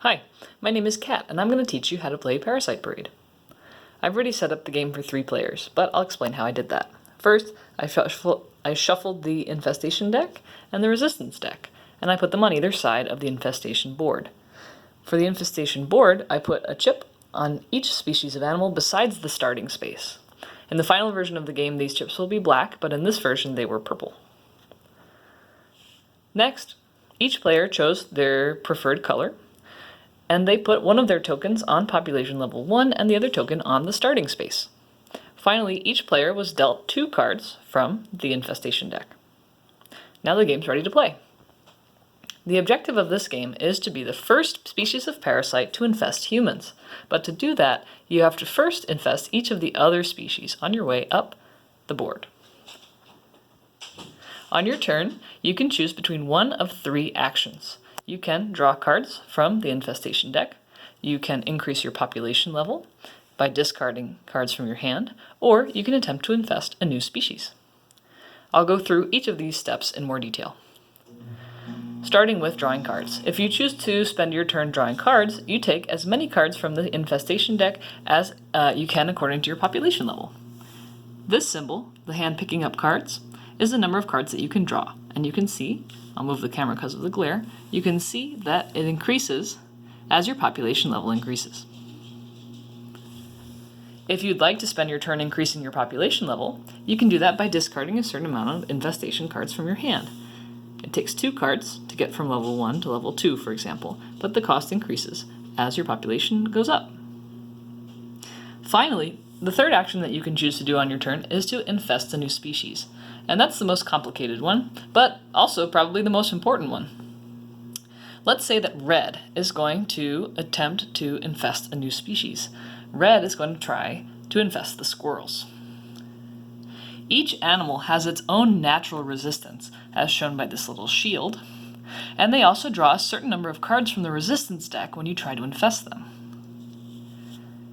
Hi, my name is Kat, and I'm going to teach you how to play Parasite Parade. I've already set up the game for 3 players, but I'll explain how I did that. First, I shuffled the Infestation deck and the Resistance deck, and I put them on either side of the Infestation board. For the Infestation board, I put a chip on each species of animal besides the starting space. In the final version of the game, these chips will be black, but in this version, they were purple. Next, each player chose their preferred color, and they put one of their tokens on population level 1 and the other token on the starting space. Finally, each player was dealt 2 cards from the Infestation deck. Now the game's ready to play. The objective of this game is to be the first species of parasite to infest humans, but to do that, you have to first infest each of the other species on your way up the board. On your turn, you can choose between one of 3 actions. You can draw cards from the Infestation deck, you can increase your population level by discarding cards from your hand, or you can attempt to infest a new species. I'll go through each of these steps in more detail. Starting with drawing cards. If you choose to spend your turn drawing cards, you take as many cards from the Infestation deck as you can according to your population level. This symbol, the hand picking up cards, is the number of cards that you can draw. And you can see, I'll move the camera because of the glare, you can see that it increases as your population level increases. If you'd like to spend your turn increasing your population level, you can do that by discarding a certain amount of infestation cards from your hand. It takes 2 cards to get from level 1 to level 2, for example, but the cost increases as your population goes up. Finally, the third action that you can choose to do on your turn is to infest a new species. And that's the most complicated one, but also probably the most important one. Let's say that red is going to attempt to infest a new species. Red is going to try to infest the squirrels. Each animal has its own natural resistance, as shown by this little shield, and they also draw a certain number of cards from the resistance deck when you try to infest them.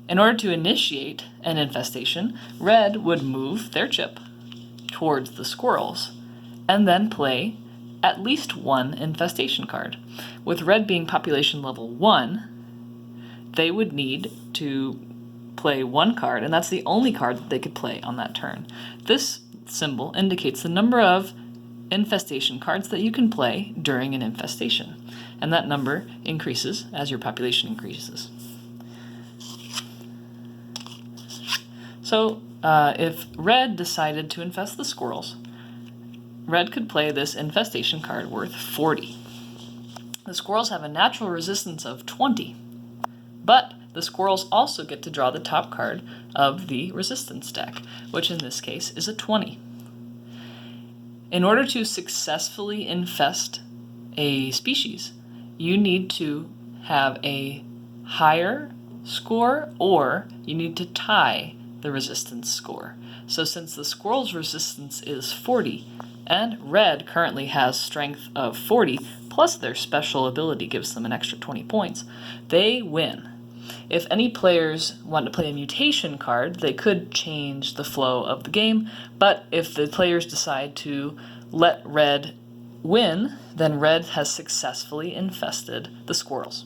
In order to initiate an infestation, red would move their chip towards the squirrels, and then play at least 1 infestation card. With red being population level 1, they would need to play 1 card, and that's the only card that they could play on that turn. This symbol indicates the number of infestation cards that you can play during an infestation, and that number increases as your population increases. So, if red decided to infest the squirrels, red could play this infestation card worth 40. The squirrels have a natural resistance of 20, but the squirrels also get to draw the top card of the resistance deck, which in this case is a 20. In order to successfully infest a species, you need to have a higher score or you need to tie the resistance score. So since the squirrel's resistance is 40, and red currently has strength of 40, plus their special ability gives them an extra 20 points, they win. If any players want to play a mutation card, they could change the flow of the game, but if the players decide to let red win, then red has successfully infested the squirrels.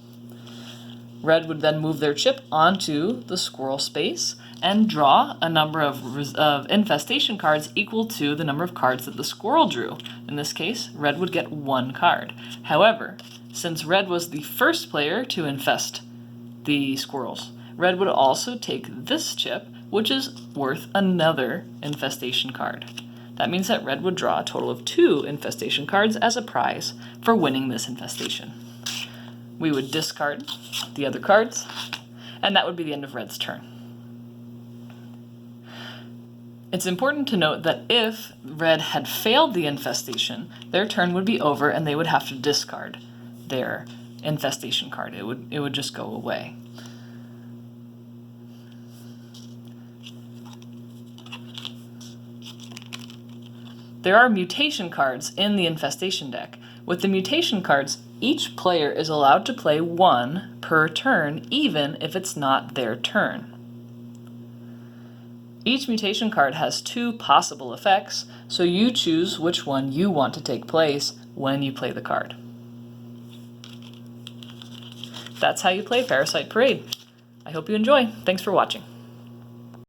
Red would then move their chip onto the squirrel space and draw a number of infestation cards equal to the number of cards that the squirrel drew. In this case, red would get 1 card. However, since red was the first player to infest the squirrels, red would also take this chip, which is worth another infestation card. That means that red would draw a total of 2 infestation cards as a prize for winning this infestation. We would discard the other cards, and that would be the end of red's turn. It's important to note that if red had failed the infestation, their turn would be over and they would have to discard their infestation card. It would just go away. There are mutation cards in the infestation deck. With the mutation cards, each player is allowed to play 1 per turn, even if it's not their turn. Each mutation card has 2 possible effects, so you choose which one you want to take place when you play the card. that's how you play Parasite Parade. I hope you enjoy. Thanks for watching.